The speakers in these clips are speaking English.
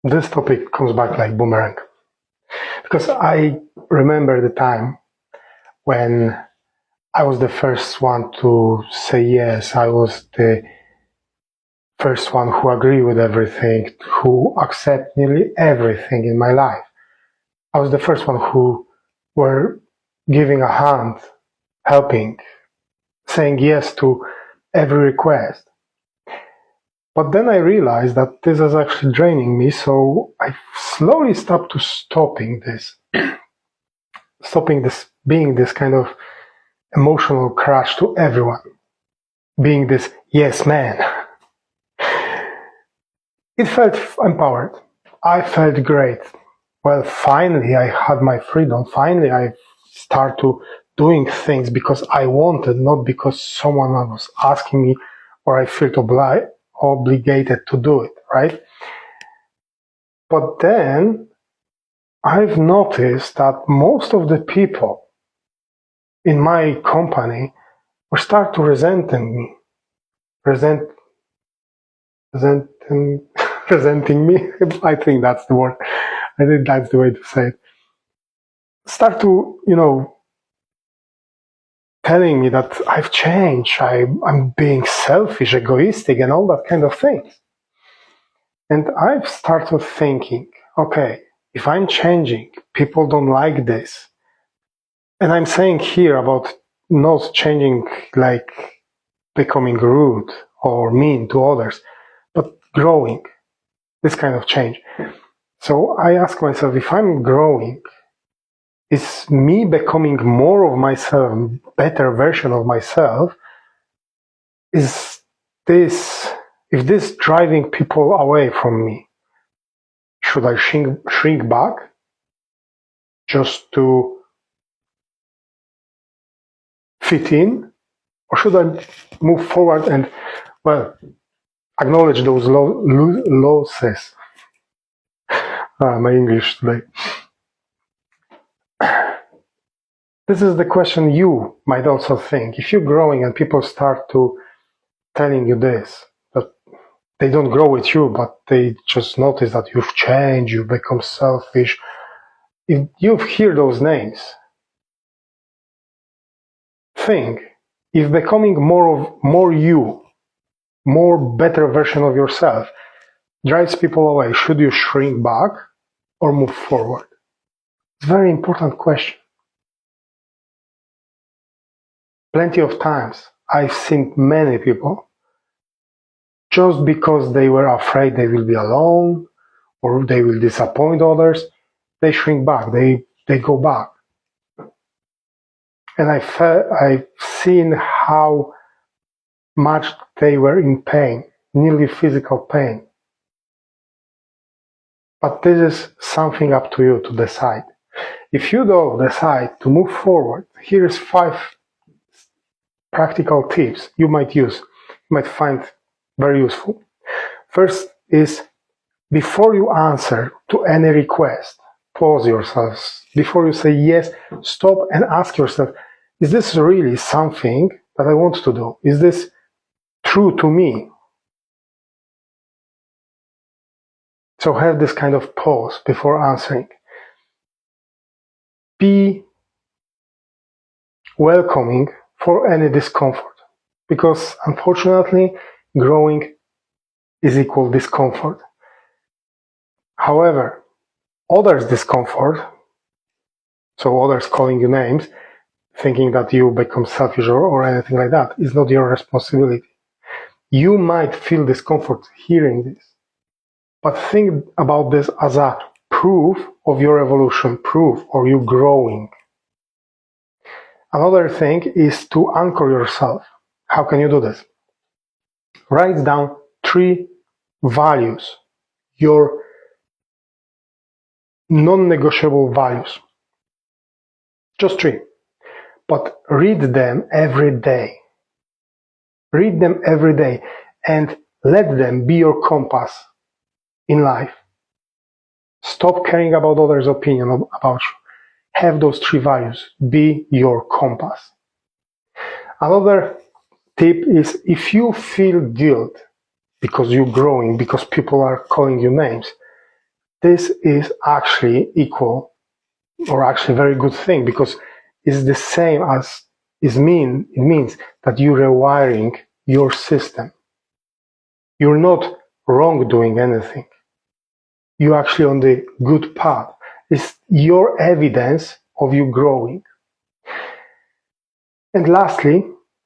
This topic comes back like boomerang, because I remember the time when I was the first one to say yes. I was the first one who agreed with everything, who accept nearly everything in my life. I was the first one who were giving a hand, helping, saying yes to every request. But then I realized that this is actually draining me, so I slowly stopped to stopping this, being this kind of emotional crush to everyone, being this yes man. It felt empowered. I felt great. Well, finally I had my freedom. Finally I started to doing things because I wanted, not because someone was asking me or I felt obligated to do it, right? But then I've noticed that most of the people in my company will start to resenting me, resenting me. I think that's the word. I think that's the way to say it. Start to, telling me that I've changed, I'm being selfish, egoistic, and all that kind of things. And I've started thinking, okay, if I'm changing, people don't like this. And I'm saying here about not changing like becoming rude or mean to others, but growing, this kind of change. So I ask myself, if I'm growing, is me becoming more of myself, better version of myself, is this, if this driving people away from me, should I shrink back just to fit in, or should I move forward and, acknowledge those losses? My English today. This is the question you might also think. If you're growing and people start to telling you this, that they don't grow with you, but they just notice that you've changed, you've become selfish. If you hear those names, think, if becoming more you, more better version of yourself drives people away, should you shrink back or move forward? It's a very important question. Plenty of times I've seen many people, just because they were afraid they will be alone or they will disappoint others, they shrink back, they go back. And I've seen how much they were in pain, nearly physical pain. But this is something up to you to decide. If you though decide to move forward, here's 5 practical tips you might use, you might find very useful. First is, before you answer to any request, pause yourselves. Before you say yes, stop and ask yourself, is this really something that I want to do? Is this true to me? So have this kind of pause before answering. Be welcoming for any discomfort, because unfortunately, growing is equal discomfort. However, others' discomfort, so others calling you names, thinking that you become selfish or anything like that, is not your responsibility. You might feel discomfort hearing this, but think about this as a proof of your evolution, proof of you growing. Another thing is to anchor yourself. How can you do this? Write down 3 values, your non-negotiable values. Just 3. But read them every day. Read them every day and let them be your compass in life. Stop caring about others' opinion about you. Have those 3 values be your compass. Another tip is, if you feel guilt because you're growing, because people are calling you names, this is actually equal, or actually a very good thing, because it's the same as it means that you're rewiring your system. You're not wrong doing anything. You're actually on the good path. It's your evidence of you growing. And lastly,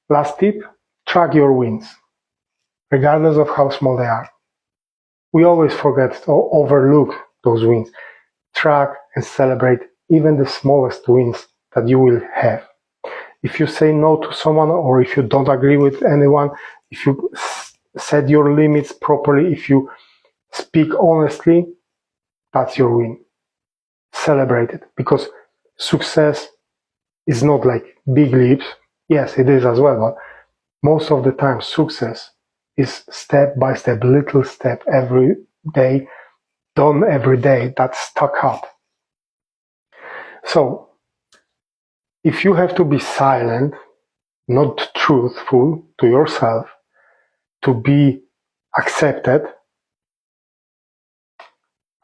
last tip, track your wins, regardless of how small they are. We always forget or overlook those wins. Track and celebrate even the smallest wins that you will have. If you say no to someone, or if you don't agree with anyone, if you set your limits properly, if you speak honestly, that's your win. Celebrate it, because success is not like big leaps. Yes, it is as well, but most of the time success is step by step, little step every day, done every day, that's stuck up. So if you have to be silent, not truthful to yourself, to be accepted,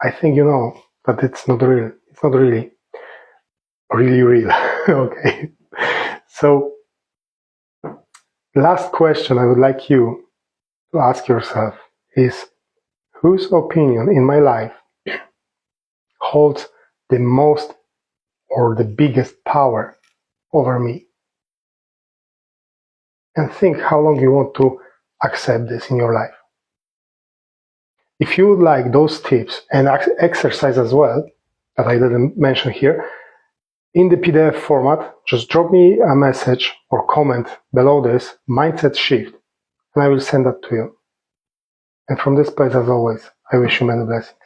I think you know that it's not real. It's not really real. Okay. So last question I would like you to ask yourself is, whose opinion in my life holds the most or the biggest power over me? And think how long you want to accept this in your life. If you would like those tips and exercise as well, that I didn't mention here, in the PDF format, just drop me a message or comment below this, Mindset Shift, and I will send that to you. And from this place, as always, I wish you many blessings.